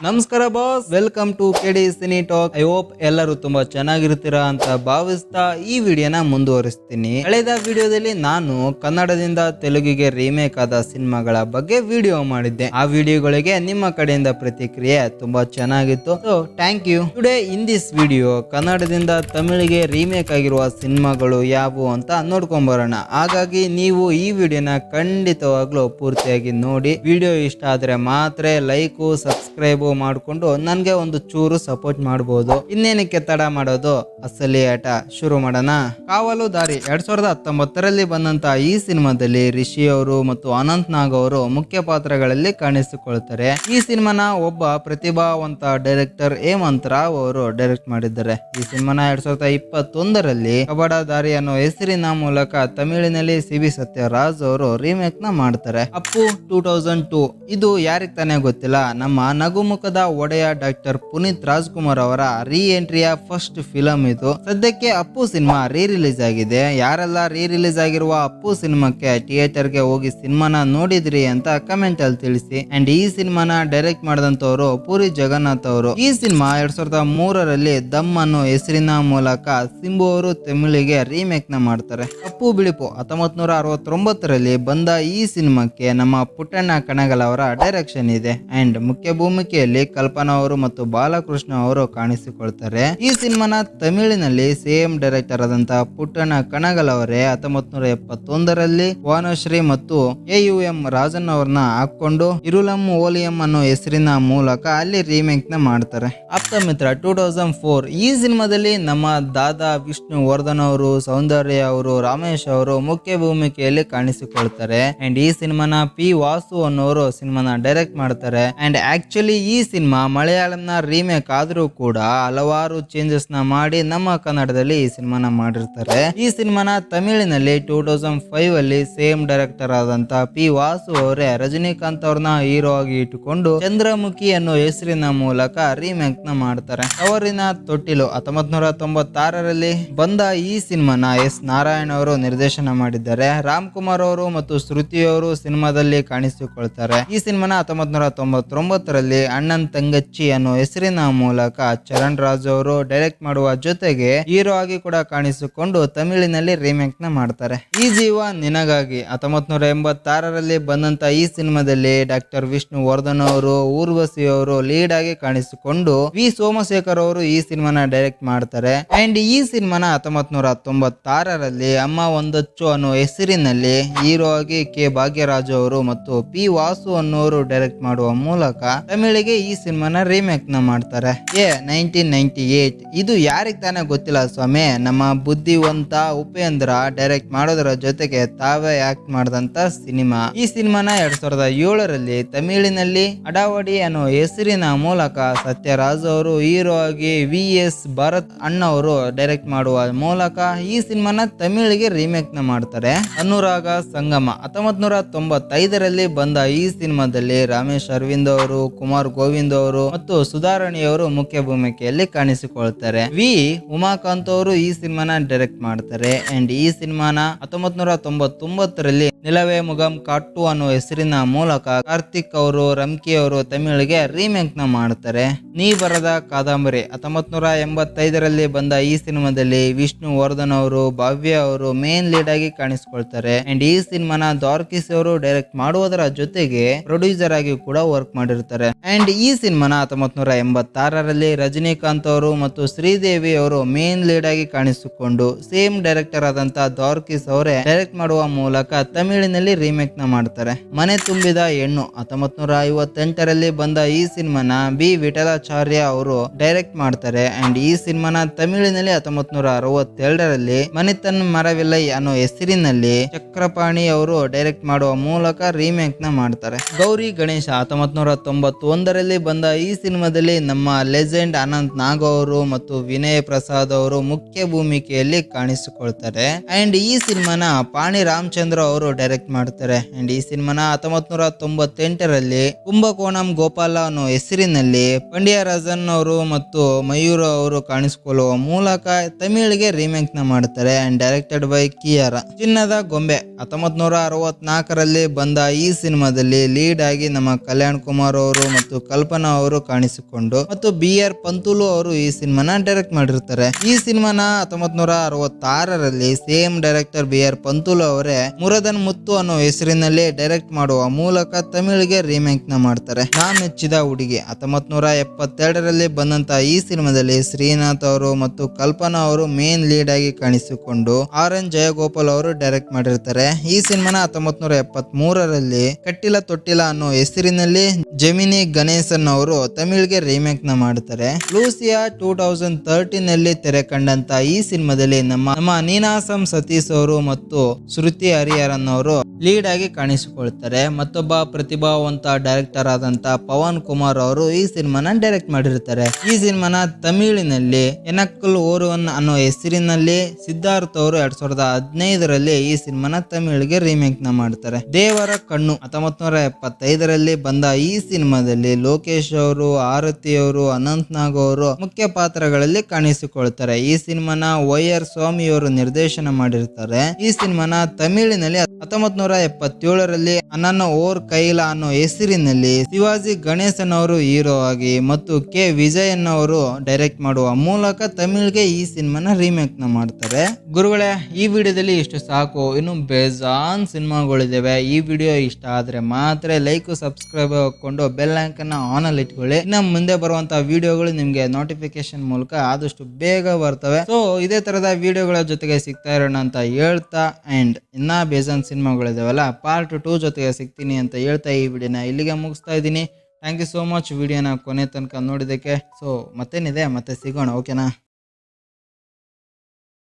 ನಮಸ್ಕಾರ boss, welcome to KD cine talk. I hope ಎಲ್ಲರೂ ತುಂಬಾ ಚೆನ್ನಾಗಿರ್ತೀರಾ ಅಂತ ಭಾವಿಸ್ತಾ ಈ ವಿಡಿಯೋನ ಮುಂದುವರಿಸ್ತೀನಿ. ಕಳೆದ ವಿಡಿಯೋದಲ್ಲಿ ನಾನು ಕನ್ನಡದಿಂದ ತೆಲುಗಿಗೆ ರೀಮೇಕ್ ಆದ ಸಿನಿಮಾಗಳ ಬಗ್ಗೆ ವಿಡಿಯೋ ಮಾಡಿದ್ದೆ. ಆ ವಿಡಿಯೋಗಳಿಗೆ ನಿಮ್ಮ ಕಡೆಯಿಂದ ಪ್ರತಿಕ್ರಿಯೆ ತುಂಬಾ ಚೆನ್ನಾಗಿತ್ತು. So thank you. Today in this video ಕನ್ನಡದಿಂದ ತಮಿಳಿಗೆ ರೀಮೇಕ್ ಆಗಿರುವ ಸಿನಿಮಾಗಳು ಯಾವುವು ಅಂತ ನೋಡ್ಕೊಂಡ್ ಬರೋಣ. ಹಾಗಾಗಿ ನೀವು ಈ ವಿಡಿಯೋನ ಖಂಡಿತವಾಗ್ಲೂ ಪೂರ್ತಿಯಾಗಿ ನೋಡಿ. ವಿಡಿಯೋ ಇಷ್ಟ ಆದ್ರೆ ಮಾತ್ರ ಲೈಕ್ ಸಬ್ಸ್ಕ್ರೈಬ್ ಮಾಡ್ಕೊಂಡು ನನ್ಗೆ ಒಂದು ಚೂರು ಸಪೋರ್ಟ್ ಮಾಡಬಹುದು. ಇನ್ನೇನಕ್ಕೆ ತಡ ಮಾಡೋದು, ಅಸಲಿ ಆಟ ಶುರು ಮಾಡೋಣ. ಕಾವಲು ದಾರಿ 2019ರಲ್ಲಿ ಬಂದಂತ ಈ ಸಿನಿಮಾದಲ್ಲಿ ರಿಷಿ ಅವರು ಮತ್ತು ಅನಂತ್ ನಾಗ್ ಅವರು ಮುಖ್ಯ ಪಾತ್ರಗಳಲ್ಲಿ ಕಾಣಿಸಿಕೊಳ್ತಾರೆ. ಈ ಸಿನಿಮಾನ ಒಬ್ಬ ಪ್ರತಿಭಾವಂತ ಡೈರೆಕ್ಟರ್ ಹೇಮಂತ್ ರಾವ್ ಅವರು ಡೈರೆಕ್ಟ್ ಮಾಡಿದ್ದಾರೆ. ಈ ಸಿನಿಮಾನ 2021ರಲ್ಲಿ ಕಬಡ ದಾರಿ ಅನ್ನೋ ಹೆಸರಿನ ಮೂಲಕ ತಮಿಳಿನಲ್ಲಿ ಸಿ.ಬಿ. ಸತ್ಯರಾಜ್ ಅವರು ರೀಮೇಕ್ ನ ಮಾಡ್ತಾರೆ. ಅಪ್ಪು 2002 ಇದು ಯಾರಿಗ್ ತಾನೇ ಗೊತ್ತಿಲ್ಲ, ನಮ್ಮ ನಗುಮುಖದ ಒಡೆಯ ಡಾಕ್ಟರ್ ಪುನೀತ್ ರಾಜ್ಕುಮಾರ್ ಅವರ ರೀ ಎಂಟ್ರಿಯ ಫಸ್ಟ್ ಫಿಲಂ ಇದು. ಸದ್ಯಕ್ಕೆ ಅಪ್ಪು ಸಿನಿಮಾ ರೀ ರಿಲೀಸ್ ಆಗಿದೆ. ಯಾರೆಲ್ಲ ರೀ ರಿಲೀಸ್ ಆಗಿರುವ ಅಪ್ಪು ಸಿನಿಮಾಕ್ಕೆ ಥಿಯೇಟರ್ ಗೆ ಹೋಗಿ ಸಿನಿಮಾನ ನೋಡಿದ್ರಿ ಅಂತ ಕಮೆಂಟ್ ಅಲ್ಲಿ ತಿಳಿಸಿ. ಅಂಡ್ ಈ ಸಿನಿಮಾನ ಡೈರೆಕ್ಟ್ ಮಾಡಿದಂತವರು ಪುರಿ ಜಗನ್ನಾಥ್ ಅವರು. ಈ ಸಿನಿಮಾ 2003ರಲ್ಲಿ ದಮ್ ಅನ್ನೋ ಹೆಸರಿನ ಮೂಲಕ ಸಿಂಬು ಅವರು ತಮಿಳಿಗೆ ರೀಮೇಕ್ ನ ಮಾಡ್ತಾರೆ. ಅಪ್ಪು ಬಿಳಿಪು 1969ರಲ್ಲಿ ಬಂದ ಈ ಸಿನಿಮಾಕ್ಕೆ ನಮ್ಮ ಪುಟ್ಟಣ್ಣ ಕಣಗಲ್ ಅವರ ಡೈರೆಕ್ಷನ್ ಇದೆ. ಅಂಡ್ ಮುಖ್ಯ ಭೂಮಿಕೆಯಲ್ಲಿ ಕಲ್ಪನಾ ಅವರು ಮತ್ತು ಬಾಲಕೃಷ್ಣ ಅವರು ಕಾಣಿಸಿಕೊಳ್ತಾರೆ. ಈ ಸಿನಿಮಾನ ತಮಿಳಿನಲ್ಲಿ ಸೇಮ್ ಡೈರೆಕ್ಟರ್ ಆದಂತಹ ಪುಟ್ಟಣ್ಣ ಕಣಗಲ್ ಅವರೇ 1971ರಲ್ಲಿ ವಾನಶ್ರೀ ಮತ್ತು AUM ರಾಜನ್ ಅವ್ರನ್ನ ಹಾಕೊಂಡು ಇರುಲಂ ಓಲಿಯಂ ಅನ್ನೋ ಹೆಸರಿನ ಮೂಲಕ ಅಲ್ಲಿ ರೀಮೇಕ್ ನ ಮಾಡ್ತಾರೆ. ಆಪ್ತ ಮಿತ್ರ 2004 ಈ ಸಿನಿಮಾದಲ್ಲಿ ನಮ್ಮ ದಾದಾ ವಿಷ್ಣು ವರ್ಧನ್ ಅವರು, ಸೌಂದರ್ಯ ಅವರು, ರಾಮೇಶ್ ಅವರು ಮುಖ್ಯ ಭೂಮಿಕೆಯಲ್ಲಿ ಕಾಣಿಸಿಕೊಳ್ತಾರೆ. ಅಂಡ್ ಈ ಸಿನಿಮಾನ ಪಿ ವಾಸು ಅನ್ನೋರು ಸಿನಿಮಾನ ಡೈರೆಕ್ಟ್ ಮಾಡ್ತಾರೆ. ಅಂಡ್ ಆಕ್ಚುಲಿ ಈ ಸಿನಿಮಾ ಮಲಯಾಳಂನ ರೀಮೇಕ್ ಆದ್ರೂ ಕೂಡ ಹಲವಾರು ಚೇಂಜಸ್ ನ ಮಾಡಿ ನಮ್ಮ ಕನ್ನಡದಲ್ಲಿ ಈ ಸಿನಿಮಾನ ಮಾಡಿರ್ತಾರೆ. ಈ ಸಿನಿಮಾನ ತಮಿಳಿನಲ್ಲಿ 2005 ಅಲ್ಲಿ ಸೇಮ್ ಡೈರೆಕ್ಟರ್ ಆದಂತ ಪಿ ವಾಸು ಅವರೇ ರಜನಿಕಾಂತ್ ಅವ್ರನ್ನ ಹೀರೋ ಆಗಿ ಇಟ್ಟುಕೊಂಡು ಚಂದ್ರಮುಖಿ ಅನ್ನೋ ಹೆಸರಿನ ಮೂಲಕ ರೀಮೇಕ್ ನ ಮಾಡ್ತಾರೆ. ಅವರಿನ ತೊಟ್ಟಿಲು 1996ರಲ್ಲಿ ಬಂದ ಈ ಸಿನಿಮಾನ ಎಸ್ ನಾರಾಯಣ್ ಅವರು ನಿರ್ದೇಶನ ಮಾಡಿದ್ದಾರೆ. ರಾಮ್ ಕುಮಾರ್ ಅವರು ಮತ್ತು ಶ್ರುತಿ ಅವರು ಸಿನಿಮಾದಲ್ಲಿ ಕಾಣಿಸಿಕೊಳ್ತಾರೆ. ಈ ಸಿನಿಮಾನ 1999ರಲ್ಲಿ ಅಣ್ಣನ್ ತಂಗಚ್ಚಿ ಅನ್ನೋ ಹೆಸರಿನ ಮೂಲಕ ಚರಣ್ ರಾಜ್ ಅವರು ಡೈರೆಕ್ಟ್ ಮಾಡುವ ಜೊತೆಗೆ ಹೀರೋ ಆಗಿ ಕೂಡ ಕಾಣಿಸಿಕೊಂಡು ತಮಿಳಿನಲ್ಲಿ ರೀಮೇಕ್ ನ ಮಾಡ್ತಾರೆ. ಈ ಜೀವ ನಿನಗಾಗಿ 1986ರಲ್ಲಿ ಬಂದಂತ ಈ ಸಿನಿಮಾದಲ್ಲಿ ಡಾಕ್ಟರ್ ವಿಷ್ಣು ವರ್ಧನ್ ಅವರು, ಊರ್ವಶಿ ಅವರು ಲೀಡ್ ಆಗಿ ಕಾಣಿಸಿಕೊಂಡು ವಿ ಸೋಮಶೇಖರ್ ಅವರು ಈ ಸಿನಿಮಾನ ಡೈರೆಕ್ಟ್ ಮಾಡ್ತಾರೆ. ಅಂಡ್ ಈ ಸಿನಿಮಾನ 1996ರಲ್ಲಿ ಅಮ್ಮ ಒಂದಚ್ಚು ಅನ್ನೋ ಹೆಸರಿನಲ್ಲಿ ಹೀರೋ ಆಗಿ ಕೆ ಭಾಗ್ಯರಾಜ್ ಅವರು ಮತ್ತು ಪಿ ವಾಸು ಅನ್ನೋರು ಡೈರೆಕ್ಟ್ ಮಾಡುವ ಮೂಲಕ ತಮಿಳಿಗೆ ಈ ಸಿನಿಮಾನ ರೀಮೇಕ್ ನ ಮಾಡ್ತಾರೆ. 1998 ಇದು ಯಾರಿಗ್ ತಾನೇ ಗೊತ್ತಿಲ್ಲ ಸ್ವಾಮಿ, ನಮ್ಮ ಬುದ್ಧಿವಂತ ಉಪೇಂದ್ರ ಡೈರೆಕ್ಟ್ ಮಾಡೋದರ ಜೊತೆಗೆ ತಾವೇ ಆಕ್ಟ್ ಮಾಡಿದಂತ ಸಿನಿಮಾ. ಈ ಸಿನಿಮಾನ 2007ರಲ್ಲಿ ತಮಿಳಿನಲ್ಲಿ ಅಡಾವಡಿ ಅನ್ನೋ ಹೆಸರಿನ ಮೂಲಕ ಸತ್ಯರಾಜ್ ಅವರು ಹೀರೋ ಆಗಿ VS ಭರತ್ ಅಣ್ಣ ಅವರು ಡೈರೆಕ್ಟ್ ಮಾಡುವ ಮೂಲಕ ಈ ಸಿನಿಮಾನ ತಮಿಳಿಗೆ ರೀಮೇಕ್ ನ ಮಾಡ್ತಾರೆ. ಅನುರಾಗ ಸಂಗಮ 1995ರಲ್ಲಿ ಬಂದ ಈ ಸಿನಿಮಾದಲ್ಲಿ ರಮೇಶ್ ಅರವಿಂದ್ ಅವರು, ಕುಮಾರ್ ಗೋವಿಂದ್ ಅವರು ಮತ್ತು ಸುಧಾರಣಿ ಅವರು ಮುಖ್ಯ ಭೂಮಿಕೆಯಲ್ಲಿ ಕಾಣಿಸಿಕೊಳ್ತಾರೆ. ವಿ ಉಮಾಕಾಂತ್ ಅವರು ಈ ಸಿನಿಮಾನ ಡೈರೆಕ್ಟ್ ಮಾಡ್ತಾರೆ. ಅಂಡ್ ಈ ಸಿನಿಮಾನ 1999ರಲ್ಲಿ ನಿಲವೇ ಮುಗಂ ಕಾಟ್ಟು ಅನ್ನೋ ಹೆಸರಿನ ಮೂಲಕ ಕಾರ್ತಿಕ್ ಅವರು, ರಮ್ಕಿ ಅವರು ತಮಿಳಿಗೆ ರೀಮೇಕ್ ನ ಮಾಡ್ತಾರೆ. ನೀ ಬರದ ಕಾದಂಬರಿ 1985ರಲ್ಲಿ ಬಂದ ಈ ಸಿನಿಮಾದಲ್ಲಿ ವಿಷ್ಣು ವರ್ಧನ್ ಅವರು, ಭವ್ಯ ಅವರು ಮೇನ್ ಲೀಡ್ ಆಗಿ ಕಾಣಿಸಿಕೊಳ್ತಾರೆ. ಅಂಡ್ ಈ ಸಿನಿಮಾನ ದ್ವಾರಕೀಸ್ ಅವರು ಡೈರೆಕ್ಟ್ ಮಾಡುವುದರ ಜೊತೆಗೆ ಪ್ರೊಡ್ಯೂಸರ್ ಆಗಿ ಕೂಡ ವರ್ಕ್ ಮಾಡಿರ್ತಾರೆ. ಅಂಡ್ ಈ ಸಿನಿಮಾನ 1986ರಲ್ಲಿ ರಜನಿಕಾಂತ್ ಅವರು ಮತ್ತು ಶ್ರೀದೇವಿ ಅವರು ಮೇನ್ ಲೀಡ್ ಆಗಿ ಕಾಣಿಸಿಕೊಂಡು ಸೇಮ್ ಡೈರೆಕ್ಟರ್ ಆದಂತ ದ್ವಾರಕೀಸ್ ಅವರೇ ಡೈರೆಕ್ಟ್ ಮಾಡುವ ಮೂಲಕ ತಮಿಳಿನಲ್ಲಿ ರೀಮೇಕ್ ನ ಮಾಡ್ತಾರೆ. ಮನೆ ತುಂಬಿದ ಹೆಣ್ಣು 1958ರಲ್ಲಿ ಬಂದ ಈ ಸಿನಿಮಾನ ಬಿ ವಿಠಲಾಚಾರ್ಯ ಅವರು ಡೈರೆಕ್ಟ್ ಮಾಡ್ತಾರೆ. ಅಂಡ್ ಈ ಸಿನಿಮಾನ ತಮಿಳಿನಲ್ಲಿ 1962ರಲ್ಲಿ ಮನಿತನ್ ಮರವಿಲ್ಲೈ ಅನ್ನೋ ಹೆಸರಿನಲ್ಲಿ ಚಕ್ರಪಾಣಿ ಅವರು ಡೈರೆಕ್ಟ್ ಮಾಡುವ ಮೂಲಕ ರೀಮೇಕ್ ನ ಮಾಡ್ತಾರೆ. ಗೌರಿ ಗಣೇಶ 1991ರಲ್ಲಿ ಬಂದ ಈ ಸಿನಿಮಾದಲ್ಲಿ ನಮ್ಮ ಲೆಜೆಂಡ್ ಅನಂತ್ ನಾಗ್ ಅವರು ಮತ್ತು ವಿನಯ್ ಪ್ರಸಾದ್ ಅವರು ಮುಖ್ಯ ಭೂಮಿಕೆಯಲ್ಲಿ ಕಾಣಿಸಿಕೊಳ್ತಾರೆ. ಅಂಡ್ ಈ ಸಿನಿಮಾನ ಪಾಣಿ ರಾಮಚಂದ್ರ ಅವರು ಡೈರೆಕ್ಟ್ ಮಾಡ್ತಾರೆ. ಅಂಡ್ ಈ ಸಿನಿಮಾನ 1998ರಲ್ಲಿ ಕುಂಭಕೋಣಂ ಗೋಪಾಲ ಅನ್ನೋ ಹೆಸರಿನಲ್ಲಿ ಪಂಡ್ಯರಾಜನ್ ಅವರು ಮತ್ತು ಮಯೂರ ಅವರು ಕಾಣಿಸಿಕೊಳ್ಳುವ ಮೂಲಕ ತಮಿಳಿಗೆ ರೀಮೇಕ್ ನ ಮಾಡ್ತಾರೆ. And directed by Kiara. ಚಿನ್ನದ ಗೊಂಬೆ 1964ರಲ್ಲಿ ಬಂದ ಈ ಸಿನಿಮಾದಲ್ಲಿ ಲೀಡ್ ಆಗಿ ನಮ್ಮ ಕಲ್ಯಾಣ್ ಕುಮಾರ್ ಅವರು ಮತ್ತು ಕಲ್ಪನಾ ಅವರು ಕಾಣಿಸಿಕೊಂಡು ಮತ್ತು ಬಿ ಆರ್ ಪಂತುಲು ಅವರು ಈ ಸಿನಿಮಾನ ಡೈರೆಕ್ಟ್ ಮಾಡಿರ್ತಾರೆ. ಈ ಸಿನಿಮಾನ 1966ರಲ್ಲಿ same director B R Panthulu ಅವರೇ ಮುರದನ್ ಮುತ್ತು ಅನ್ನೋ ಹೆಸರಿನಲ್ಲಿ ಡೈರೆಕ್ಟ್ ಮಾಡುವ ಮೂಲಕ ತಮಿಳಿಗೆ ರೀಮೇಕ್ ನ ಮಾಡ್ತಾರೆ. ನಾ ಮೆಚ್ಚಿದ ಹುಡುಗಿ 1972ರಲ್ಲಿ ಬಂದಂತ ಈ ಸಿನಿಮಾದಲ್ಲಿ ಶ್ರೀನಾಥ್ ಅವರು ಮತ್ತು ಕಲ್ಪನಾ ಅವರು ಮೇನ್ ಲೀಡ್ ಆಗಿ ಕಾಣಿಸಿಕೊಂಡು ಆರ್ ಎನ್ ಜಯಗೋಪಾಲ್ ಅವರು ಡೈರೆಕ್ಟ್ ಮಾಡಿರ್ತಾರೆ. ಈ ಸಿನಿಮಾನ 1973ರಲ್ಲಿ ಕಟ್ಟಿಲ ತೊಟ್ಟಿಲ ಅನ್ನೋ ಹೆಸರಿನಲ್ಲಿ ಜೆಮಿನಿ ಗಣೇಶನ್ ಅವರು ತಮಿಳಿಗೆ ರೀಮೇಕ್ ನ ಮಾಡ್ತಾರೆ. ಲೂಸಿಯಾ 2013ನಲ್ಲಿ ತೆರೆ ಕಂಡಂತ ಈ ಸಿನಿಮಾದಲ್ಲಿ ನಮ್ಮ ನೀನಾಸಂ ಸತೀಶ್ ಅವರು ಮತ್ತು ಶ್ರುತಿ ಹರಿಹರನ್ ಅವರು ಲೀಡ್ ಆಗಿ ಕಾಣಿಸಿಕೊಳ್ತಾರೆ. ಮತ್ತೊಬ್ಬ ಪ್ರತಿಭಾವಂತ ಡೈರೆಕ್ಟರ್ ಆದಂತ ಪವನ್ ಕುಮಾರ್ ಅವರು ಈ ಸಿನಿಮಾನ ಡೈರೆಕ್ಟ್ ಮಾಡಿರ್ತಾರೆ. ಈ ಸಿನಿಮಾನ ತಮಿಳಿನಲ್ಲಿ ಎನಕ್ಕಲ್ ಓರುವನ್ ಅನ್ನೋ ಹೆಸರಿನಲ್ಲಿ ಸಿದ್ಧಾರ್ಥ್ ಅವರು 2015ರಲ್ಲಿ ಈ ಸಿನಿಮಾನ ತಮಿಳಿಗೆ ರೀಮೇಕ್ ನ ಮಾಡ್ತಾರೆ. ದೇವರ ಕಣ್ಣು 1975ರಲ್ಲಿ ಬಂದ ಈ ಸಿನಿಮಾದಲ್ಲಿ ಲೋಕೇಶ್ ಅವರು, ಆರತಿ ಅವರು, ಅನಂತ್ ನಾಗ್ ಅವರು ಮುಖ್ಯ ಪಾತ್ರಗಳಲ್ಲಿ ಕಾಣಿಸಿಕೊಳ್ತಾರೆ. ಈ ಸಿನಿಮಾನ ವೈ.ಆರ್. ಸ್ವಾಮಿ ಅವರು ನಿರ್ದೇಶನ ಮಾಡಿರ್ತಾರೆ. ಈ ಸಿನಿಮಾನ ತಮಿಳಿನಲ್ಲಿ 1977ರಲ್ಲಿ ಅನನ್ನ ಓರ್ ಕೈಲ ಅನ್ನೋ ಹೆಸರಿನಲ್ಲಿ ಶಿವಾಜಿ ಗಣೇಶನ್ ಅವರು ಹೀರೋ ಆಗಿ ಮತ್ತು ಕೆ ವಿಜಯನ್ ಅವರು ಡೈರೆಕ್ಟ್ ಮಾಡುವ ಮೂಲಕ ತಮಿಳ್ಗೆ ಈ ಸಿನಿಮಾನ ರೀಮೇಕ್ ನ ಮಾಡ್ತಾರೆ. ಗುರುಗಳೇ, ಈ ವಿಡಿಯೋದಲ್ಲಿ ಇಷ್ಟು ಸಾಕು. ಇನ್ನು ಬೇಜಾನ್ ಸಿನಿಮಾಗಳಿದಾವೆ. ಈ ವಿಡಿಯೋ ಇಷ್ಟ ಆದ್ರೆ ಮಾತ್ರ ಲೈಕ್ ಸಬ್ಸ್ಕ್ರೈಬ್ ಹಾಕೊಂಡು ಬೆಲ್ ಐಕಾನ್ ಆನ್ ಅಲ್ಲಿ ಇಟ್ಕೊಳ್ಳಿ. ಇನ್ನು ಮುಂದೆ ಬರುವಂತಹ ವಿಡಿಯೋಗಳು ನಿಮ್ಗೆ ನೋಟಿಫಿಕೇಶನ್ ಮೂಲಕ ಆದಷ್ಟು ಬೇಗ ಬರ್ತವೆ. ಸೊ ಇದೇ ತರದ ವಿಡಿಯೋಗಳ ಜೊತೆಗೆ ಸಿಗ್ತಾ ಇರೋಣ ಅಂತ ಹೇಳ್ತಾ ಅಂಡ್ ಇನ್ನ ಬೇಜಾನ್ ಸಿನಿಮಾಗಳಿದಾವಲ್ಲ ಪಾರ್ಟ್ 2 ಜೊತೆಗೆ ಸಿಗ್ತೀನಿ ಅಂತ ಹೇಳ್ತಾ ಈ ವಿಡಿಯೋನ ಇಲ್ಲಿಗೆ ಮುಗಿಸ್ತಾ ಇದ್ದೀನಿ. ಥ್ಯಾಂಕ್ ಯು ಸೋ ಮಚ್ ವಿಡಿಯೋನ ಕೊನೆ ತನಕ ನೋಡಿದಕ್ಕೆ. ಸೊ ಮತ್ತೇನಿದೆ, ಮತ್ತೆ ಸಿಗೋಣ, ಓಕೆನಾ?